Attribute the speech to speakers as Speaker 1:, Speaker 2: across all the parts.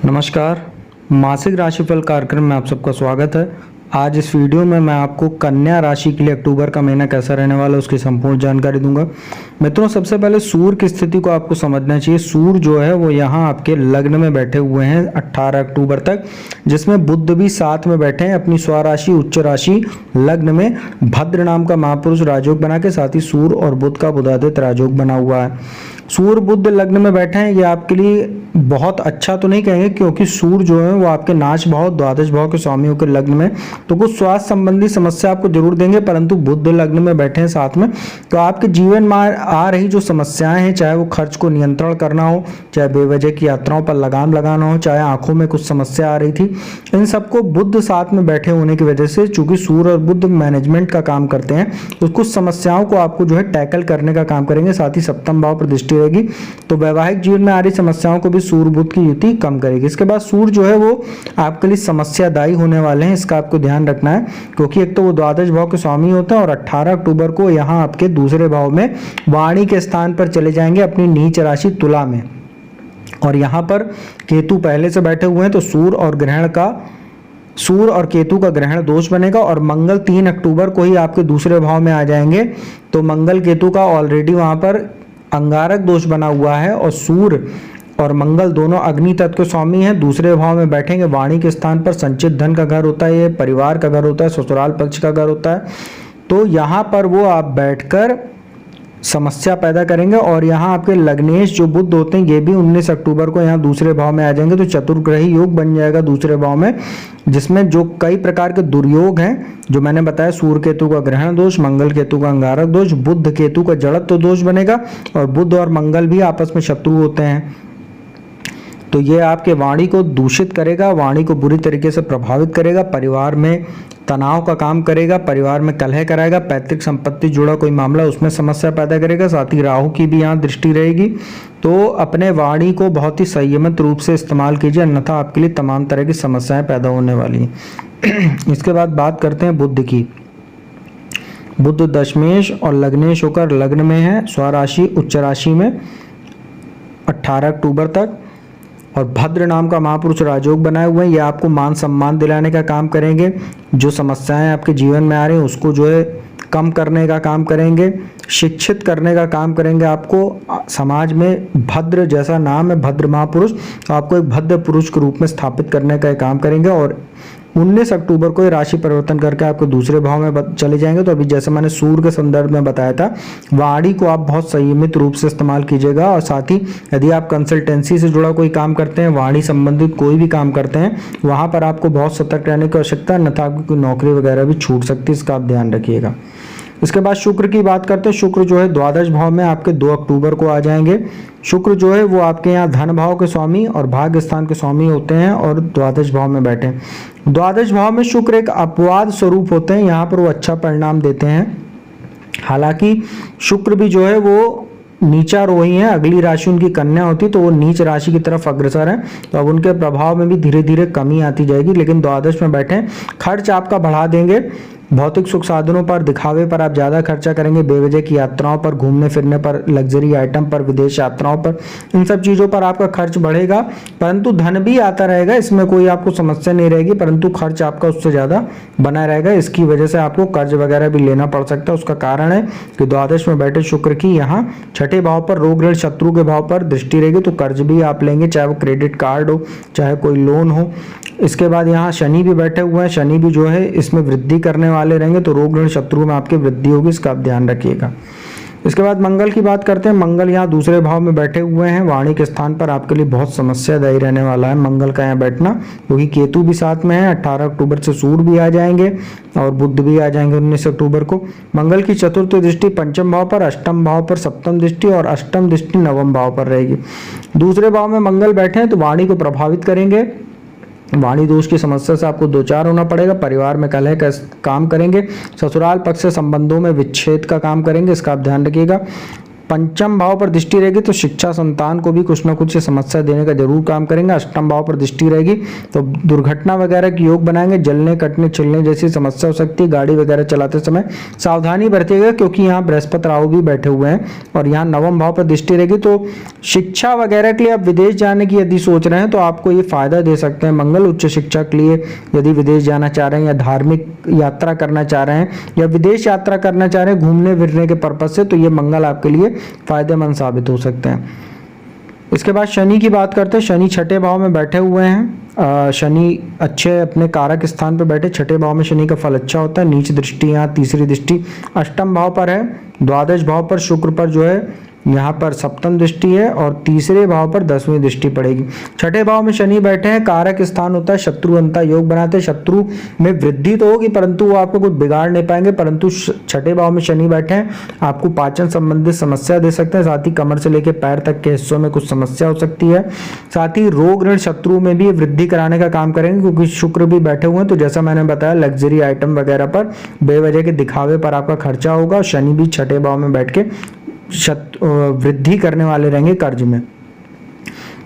Speaker 1: नमस्कार। मासिक राशिफल कार्यक्रम में आप सबका स्वागत है। आज इस वीडियो में मैं आपको कन्या राशि के लिए अक्टूबर का महीना कैसा रहने वाला है उसकी संपूर्ण जानकारी दूंगा। मित्रों, सबसे पहले सूर्य की स्थिति को आपको समझना चाहिए। सूर्य जो है वो यहाँ आपके लग्न में बैठे हुए हैं 18 अक्टूबर तक, जिसमें बुध भी साथ में बैठे हैं अपनी स्वराशि उच्च राशि लग्न में। भद्र नाम का महापुरुष राजयोग बना के, साथ ही सूर्य और बुध का बुधादित्य राजयोग बना हुआ है। सूर्य बुध लग्न में बैठे हैं, ये आपके लिए बहुत अच्छा तो नहीं कहेंगे, क्योंकि सूर्य जो है वो आपके नाच भाव द्वादश भाव के स्वामियों के लग्न में, तो कुछ स्वास्थ्य संबंधी समस्या आपको जरूर देंगे। परंतु बुध लग्न में बैठे हैं साथ में, तो आपके जीवन में आ रही जो समस्याएं हैं, चाहे वो खर्च को नियंत्रण करना हो, चाहे बेवजह की यात्राओं पर लगाम लगाना हो, चाहे आंखों में कुछ समस्या आ रही थी, इन सबको बुध साथ में बैठे होने की वजह से, चूंकि सूर्य और बुध मैनेजमेंट का काम करते हैं, तो कुछ समस्याओं को आपको जो है टैकल करने का काम करेंगे। साथ ही सप्तम भाव पर दृष्टि रहेगी, तो वैवाहिक जीवन में आ रही समस्याओं को भी सूर्य बुध की युति कम करेगी। इसके बाद सूर्य जो है वो आपके लिए समस्यादायी होने वाले हैं, इसका आपको ध्यान रखना है, क्योंकि एक तो वो द्वादश भाव के स्वामी होते हैं और 18 अक्टूबर को यहाँ आपके दूसरे भाव में वाणी के स्थान पर चले जाएंगे अपनी नीच राशि तुला में, और यहाँ पर केतु पहले से बैठे हुए हैं, तो सूर्य और केतु का ग्रहण दोष बनेगा। और मंगल 3 अक्टूबर को ही आपके दूसरे भाव में आ जाएंगे, तो मंगल केतु का ऑलरेडी वहां पर अंगारक दोष बना हुआ है, और सूर्य और मंगल दोनों अग्नि तत्व के स्वामी हैं, दूसरे भाव में बैठेंगे वाणी के स्थान पर। संचित धन का घर होता है, ये परिवार का घर होता है, ससुराल पक्ष का घर होता है, तो यहाँ पर वो आप बैठकर समस्या पैदा करेंगे। और यहाँ आपके लग्नेश जो बुध होते हैं, ये भी 19 अक्टूबर को यहाँ दूसरे भाव में आ जाएंगे, तो चतुर्ग्रही योग बन जाएगा दूसरे भाव में, जिसमें जो कई प्रकार के दुर्योग हैं जो मैंने बताया, सूर्य केतु का ग्रहण दोष, मंगल केतु का अंगारक दोष, बुध केतु का जड़त्व दोष बनेगा, और बुध और मंगल भी आपस में शत्रु होते हैं, तो ये आपके वाणी को दूषित करेगा, वाणी को बुरी तरीके से प्रभावित करेगा, परिवार में तनाव का काम करेगा, परिवार में कलह कराएगा, पैतृक संपत्ति जुड़ा कोई मामला उसमें समस्या पैदा करेगा। साथ ही राहु की भी यहाँ दृष्टि रहेगी, तो अपने वाणी को बहुत ही संयमित रूप से इस्तेमाल कीजिए, अन्यथा आपके लिए तमाम तरह की समस्याएं पैदा होने वाली हैं। इसके बाद बात करते हैं बुध की। बुध दशमेश और लग्नेश होकर लग्न में है स्वराशि उच्च राशि में 18 अक्टूबर तक, और भद्र नाम का महापुरुष राजयोग बनाए हुए हैं, ये आपको मान सम्मान दिलाने का काम करेंगे। जो समस्याएं आपके जीवन में आ रही हैं उसको जो है कम करने का काम करेंगे, शिक्षित करने का काम करेंगे। आपको समाज में भद्र जैसा नाम है, भद्र महापुरुष, तो आपको एक भद्र पुरुष के रूप में स्थापित करने का काम करेंगे। और 19 अक्टूबर को ये राशि परिवर्तन करके आपके दूसरे भाव में चले जाएंगे। तो अभी जैसे मैंने सूर्य के संदर्भ में बताया था, वाणी को आप बहुत संयमित रूप से इस्तेमाल कीजिएगा। और साथ ही यदि आप कंसल्टेंसी से जुड़ा कोई काम करते हैं, वाणी संबंधित कोई भी काम करते हैं, वहां पर आपको बहुत सतर्क रहने की आवश्यकता है, अन्यथा आपकी कोई नौकरी वगैरह भी छूट सकती है, इसका आप ध्यान रखिएगा। इसके बाद शुक्र की बात करते हैं। शुक्र जो है द्वादश भाव में आपके 2 अक्टूबर को आ जाएंगे। शुक्र जो है वो आपके यहाँ धन भाव के स्वामी और भाग्य स्थान के स्वामी होते हैं, और द्वादश भाव में बैठे हैं। द्वादश भाव में शुक्र एक अपवाद स्वरूप होते हैं, यहाँ पर वो अच्छा परिणाम देते हैं। हालांकि शुक्र भी जो है वो नीचा रोही है, अगली राशि उनकी कन्या होती, तो वो नीच राशि की तरफ अग्रसर है, तो अब उनके प्रभाव में भी धीरे धीरे कमी आती जाएगी। लेकिन द्वादश में बैठे खर्च आपका बढ़ा देंगे, भौतिक सुख साधनों पर, दिखावे पर आप ज्यादा खर्चा करेंगे, बेवजह की यात्राओं पर, घूमने फिरने पर, लग्जरी आइटम पर, विदेश यात्राओं पर, इन सब चीजों पर आपका खर्च बढ़ेगा। परंतु धन भी आता रहेगा, इसमें कोई आपको समस्या नहीं रहेगी, परंतु खर्च आपका उससे ज्यादा बना रहेगा। इसकी वजह से आपको कर्ज वगैरह भी लेना पड़ सकता है। उसका कारण है कि द्वादश में बैठे शुक्र की यहाँ छठे भाव पर रोग ऋण शत्रु के भाव पर दृष्टि रहेगी, तो कर्ज भी आप लेंगे, चाहे वो क्रेडिट कार्ड हो, चाहे कोई लोन हो। इसके बाद यहाँ शनि भी बैठे हुए हैं, शनि भी जो है इसमें वृद्धि करने वाले रहेंगे, तो रोग ऋण शत्रु में आपकी वृद्धि होगी, इसका आप ध्यान रखिएगा। इसके बाद मंगल की बात करते हैं। मंगल यहाँ दूसरे भाव में बैठे हुए हैं, वाणी के स्थान पर आपके लिए बहुत समस्यादायी रहने वाला है मंगल का यहाँ बैठना, क्योंकि केतु भी साथ में है। 18 अक्टूबर से सूर्य भी आ जाएंगे और बुध भी आ जाएंगे 19 अक्टूबर को। मंगल की चतुर्थ दृष्टि पंचम भाव पर, अष्टम भाव पर सप्तम दृष्टि, और अष्टम दृष्टि नवम भाव पर रहेगी। दूसरे भाव में मंगल बैठे हैं, तो वाणी को प्रभावित करेंगे, वाणी दोष की समस्या से आपको दो चार होना पड़ेगा, परिवार में कलह का काम करेंगे, ससुराल पक्ष से संबंधों में विच्छेद का काम करेंगे, इसका आप ध्यान रखिएगा। पंचम भाव पर दृष्टि रहेगी तो शिक्षा संतान को भी कुछ ना कुछ समस्या देने का जरूर काम करेंगे। अष्टम भाव पर दृष्टि रहेगी तो दुर्घटना वगैरह की योग बनाएंगे, जलने कटने छिलने जैसी समस्या हो सकती है। गाड़ी वगैरह चलाते समय सावधानी बरतिएगा क्योंकि यहाँ बृहस्पति राहु भी बैठे हुए हैं और यहाँ नवम भाव पर दृष्टि रहेगी तो शिक्षा वगैरह के लिए आप विदेश जाने की यदि सोच रहे हैं तो आपको ये फायदा दे सकते हैं। मंगल उच्च शिक्षा के लिए यदि विदेश जाना चाह रहे हैं या धार्मिक यात्रा करना चाह रहे हैं या विदेश यात्रा करना चाह रहे हैं घूमने फिरने के पर्पज से, तो ये मंगल आपके लिए फायदेमंद साबित हो सकते हैं। इसके बाद शनि की बात करते हैं। शनि छठे भाव में बैठे हुए हैं। शनि अच्छे अपने कारक स्थान पर बैठे, छठे भाव में शनि का फल अच्छा होता है। नीच दृष्टि यहाँ तीसरी दृष्टि अष्टम भाव पर है। द्वादश भाव पर शुक्र पर जो है यहाँ पर सप्तम दृष्टि है और तीसरे भाव पर 10वीं दृष्टि पड़ेगी। छठे भाव में शनि बैठे हैं, कारक स्थान होता है, शत्रु अंता योग बनाते हैं। शत्रु में वृद्धि तो होगी परंतु वो आपको कुछ बिगाड़ नहीं पाएंगे, परंतु छठे भाव में शनि बैठे हैं आपको पाचन संबंधित समस्या दे सकते हैं। साथ ही कमर से लेकर पैर तक के हिस्सों में कुछ समस्या हो सकती है। साथ ही रोग ऋण शत्रु में भी वृद्धि कराने का काम करेंगे क्योंकि शुक्र भी बैठे हुए हैं। तो जैसा मैंने बताया लग्जरी आइटम वगैरह पर बेवजह के दिखावे पर आपका खर्चा होगा। शनि भी छठे भाव में बैठ के वृद्धि करने वाले रहेंगे कर्ज में।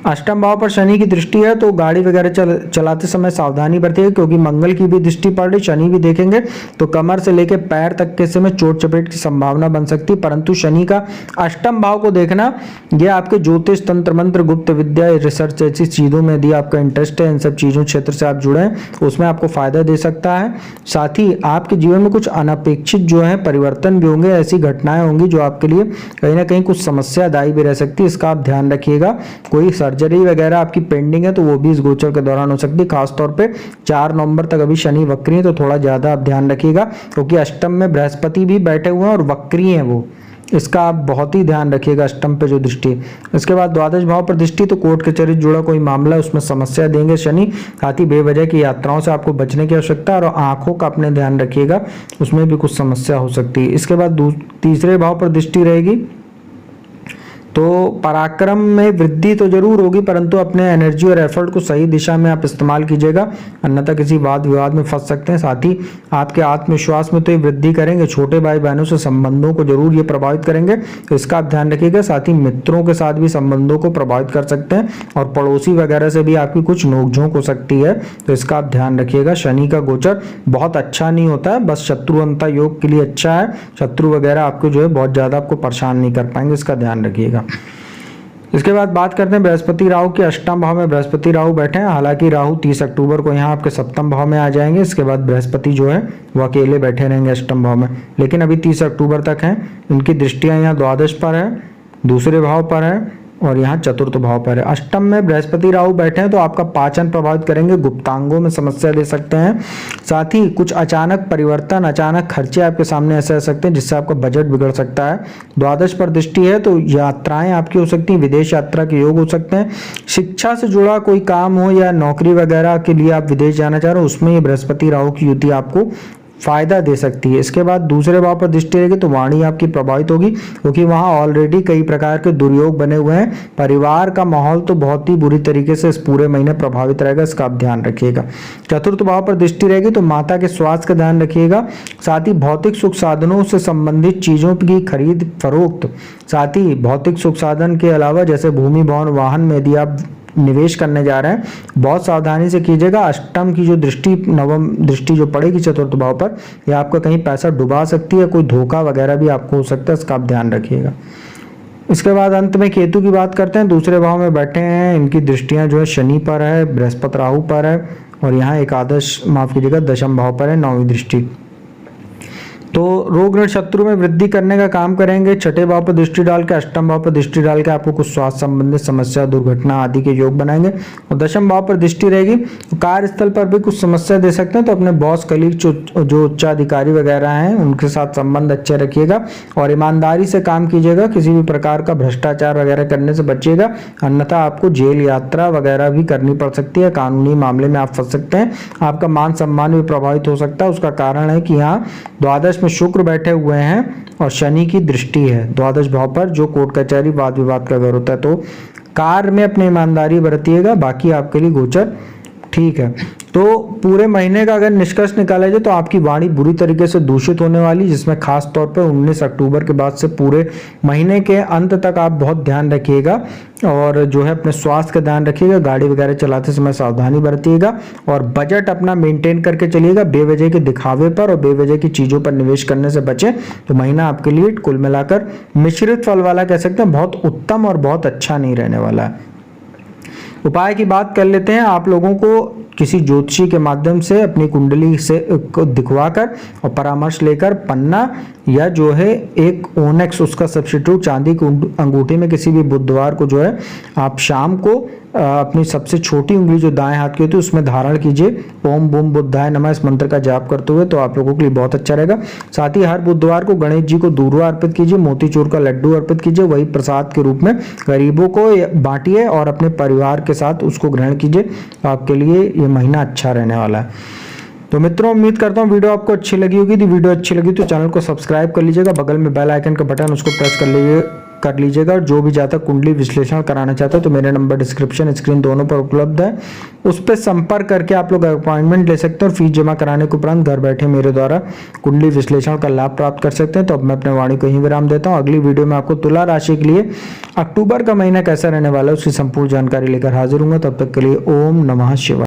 Speaker 1: अष्टम भाव पर शनि की दृष्टि है तो गाड़ी वगैरह चलाते समय सावधानी बरतिएगा क्योंकि मंगल की भी दृष्टि पड़ रही, शनि भी देखेंगे तो कमर से लेकर पैर तक के हिस्से में चोट चपेट की संभावना बन सकती है। परंतु शनि का अष्टम भाव को देखना, ये आपके ज्योतिष तंत्र मंत्र गुप्त विद्या रिसर्च ऐसी चीज़ों में यदि आपका इंटरेस्ट है, इन सब चीज़ों क्षेत्र से आप जुड़े हैं उसमें आपको फायदा दे सकता है। साथ ही आपके जीवन में कुछ अनपेक्षित जो है परिवर्तन भी होंगे, ऐसी घटनाएं होंगी जो आपके लिए कहीं ना कहीं कुछ समस्यादायी भी रह सकती है, इसका आप ध्यान रखिएगा। कोई सर्जरी वगैरह आपकी पेंडिंग है तो वो भी इस गोचर के दौरान हो सकती है। खासतौर पे 4 नवंबर तक अभी शनि वक्री है तो थोड़ा ज्यादा आप ध्यान रखिएगा क्योंकि अष्टम में बृहस्पति भी बैठे हुए हैं और वक्री हैं वो, इसका आप बहुत ही ध्यान रखिएगा अष्टम पे जो दृष्टि है। इसके बाद द्वादश भाव पर दृष्टि तो कोर्ट कचहरी जुड़ा कोई मामला है उसमें समस्या देंगे शनि। साथ ही बेवजह की यात्राओं से आपको बचने की आवश्यकता है और आंखों का अपने ध्यान रखिएगा, उसमें भी कुछ समस्या हो सकती है। इसके बाद तीसरे भाव पर दृष्टि रहेगी तो पराक्रम में वृद्धि तो जरूर होगी परंतु अपने एनर्जी और एफर्ट को सही दिशा में आप इस्तेमाल कीजिएगा, अन्यथा किसी वाद विवाद में फंस सकते हैं। साथ ही आपके आत्मविश्वास में तो ये वृद्धि करेंगे, छोटे भाई बहनों से संबंधों को जरूर ये प्रभावित करेंगे तो इसका आप ध्यान रखिएगा। साथ ही मित्रों के साथ भी संबंधों को प्रभावित कर सकते हैं और पड़ोसी वगैरह से भी आपकी कुछ नोकझोंक हो सकती है तो इसका आप ध्यान रखिएगा। शनि का गोचर बहुत अच्छा नहीं होता है, बस शत्रु अंता योग के लिए अच्छा है, शत्रु वगैरह आपको जो है बहुत ज्यादा आपको परेशान नहीं कर पाएंगे, इसका ध्यान रखिएगा। इसके बाद बात करते हैं बृहस्पति राहु के। अष्टम भाव में बृहस्पति राहु बैठे हैं, हालांकि राहु 30 अक्टूबर को यहाँ आपके सप्तम भाव में आ जाएंगे। इसके बाद बृहस्पति जो है वो अकेले बैठे रहेंगे अष्टम भाव में, लेकिन अभी 30 अक्टूबर तक हैं। इनकी दृष्टियां यहाँ द्वादश पर है, दूसरे भाव पर है और यहाँ चतुर्थ भाव पर है। अष्टम में बृहस्पति राहु बैठे हैं तो आपका पाचन प्रभावित करेंगे, गुप्तांगों में समस्या दे सकते हैं। साथ ही कुछ अचानक परिवर्तन, अचानक खर्चे आपके सामने ऐसे आ सकते हैं जिससे आपका बजट बिगड़ सकता है। द्वादश पर दृष्टि है तो यात्राएं आपकी हो सकती हैं, विदेश यात्रा के योग हो सकते हैं। शिक्षा से जुड़ा कोई काम हो या नौकरी वगैरह के लिए आप विदेश जाना चाह रहे हो उसमें ये बृहस्पति राहु की युति आपको फायदा दे सकती है। इसके बाद दूसरे भाव पर दृष्टि रहेगी तो वाणी आपकी प्रभावित होगी क्योंकि वहां ऑलरेडी कई प्रकार के दुर्योग बने हुए हैं। परिवार का माहौल तो बहुत ही बुरी तरीके से इस पूरे महीने प्रभावित रहेगा, इसका आप ध्यान रखिएगा। चतुर्थ भाव पर दृष्टि रहेगी तो माता के स्वास्थ्य का ध्यान रखिएगा। साथ ही भौतिक सुख साधनों से संबंधित चीजों की खरीद फरोख्त, साथ ही भौतिक सुख साधन के अलावा जैसे भूमि भवन वाहन में यदि आप निवेश करने जा रहे हैं बहुत सावधानी से कीजिएगा। अष्टम की जो दृष्टि, नवम दृष्टि जो पड़ेगी चतुर्थ भाव पर, यह आपका कहीं पैसा डुबा सकती है, कोई धोखा वगैरह भी आपको हो सकता है, इसका आप ध्यान रखिएगा। इसके बाद अंत में केतु की बात करते हैं। दूसरे भाव में बैठे हैं, इनकी दृष्टियां जो है शनि पर है, बृहस्पति राहु पर है और यहाँ एकादश माफ कीजिएगा दशम भाव पर है 9वीं दृष्टि। तो रोग ऋण शत्रु में वृद्धि करने का काम करेंगे। छठे भाव पर दृष्टि डाल के, अष्टम भाव पर दृष्टि डाल के आपको कुछ स्वास्थ्य संबंधित समस्या, दुर्घटना आदि के योग बनाएंगे। और दशम भाव पर दृष्टि रहेगी तो कार्यस्थल पर भी कुछ समस्या दे सकते हैं, तो अपने बॉस, कलीग जो उच्चाधिकारी वगैरह हैं उनके साथ संबंध अच्छे रखिएगा और ईमानदारी से काम कीजिएगा। किसी भी प्रकार का भ्रष्टाचार वगैरह करने से बचिएगा, अन्यथा आपको जेल यात्रा वगैरह भी करनी पड़ सकती है, कानूनी मामले में आप फंस सकते हैं। आपका मान सम्मान भी प्रभावित हो सकता है। उसका कारण है कि यहाँ द्वादश में शुक्र बैठे हुए हैं और शनि की दृष्टि है द्वादश भाव पर, जो कोर्ट कचहरी वाद विवाद का घर होता है। तो कार्य में अपनी ईमानदारी बरतिएगा, बाकी आपके लिए गोचर ठीक है, तो पूरे महीने का अगर निष्कर्ष निकाला जाए तो आपकी वाणी बुरी तरीके से दूषित होने वाली, जिसमें खास तौर पर 19 अक्टूबर के बाद से पूरे महीने के अंत तक आप बहुत ध्यान रखिएगा और जो है अपने स्वास्थ्य का ध्यान रखिएगा, गाड़ी वगैरह चलाते समय सावधानी बरतिएगा और बजट अपना मेंटेन करके चलिएगा। बेवजह के दिखावे पर और बेवजह की चीज़ों पर निवेश करने से बचें। तो महीना आपके लिए कुल मिलाकर मिश्रित फल वाला कह सकते हैं, बहुत उत्तम और बहुत अच्छा नहीं रहने वाला है। उपाय की बात कर लेते हैं। आप लोगों को किसी ज्योतिषी के माध्यम से अपनी कुंडली से को दिखवाकर और परामर्श लेकर पन्ना या जो है एक ओनेक्स उसका सब्स्टिट्यूट चांदी की अंगूठी में किसी भी बुधवार को जो है आप शाम को अपनी सबसे छोटी उंगली जो दाएं हाथ की होती है उसमें धारण कीजिए। ओम बूम बुद्धाय नमः इस मंत्र का जाप करते हुए, तो आप लोगों के लिए बहुत अच्छा रहेगा। साथ ही हर बुधवार को गणेश जी को दूर्वा अर्पित कीजिए, मोतीचूर का लड्डू अर्पित कीजिए, वही प्रसाद के रूप में गरीबों को बांटिए और अपने परिवार के साथ उसको ग्रहण कीजिए। आपके लिए ये महीना अच्छा रहने वाला है। तो मित्रों, उम्मीद करता हूँ वीडियो आपको अच्छी लगी होगी। यदि वीडियो अच्छी लगी तो चैनल को सब्सक्राइब कर लीजिएगा, बगल में बेल आइकन का बटन उसको प्रेस कर लीजिएगा। और जो भी जातक कुंडली विश्लेषण कराना चाहता है तो मेरे नंबर डिस्क्रिप्शन स्क्रीन दोनों पर उपलब्ध है, उस पर संपर्क करके आप लोग अपॉइंटमेंट ले सकते हैं और फीस जमा कराने के उपरांत घर बैठे मेरे द्वारा कुंडली विश्लेषण का लाभ प्राप्त कर सकते हैं। तो अब मैं अपने वाणी को यहीं विराम देता हूँ। अगली वीडियो में आपको तुला राशि के लिए अक्टूबर का महीना कैसा रहने वाला है उसकी संपूर्ण जानकारी लेकर हाजिर हूँ। तब तक के लिए ओम नमः शिवाय।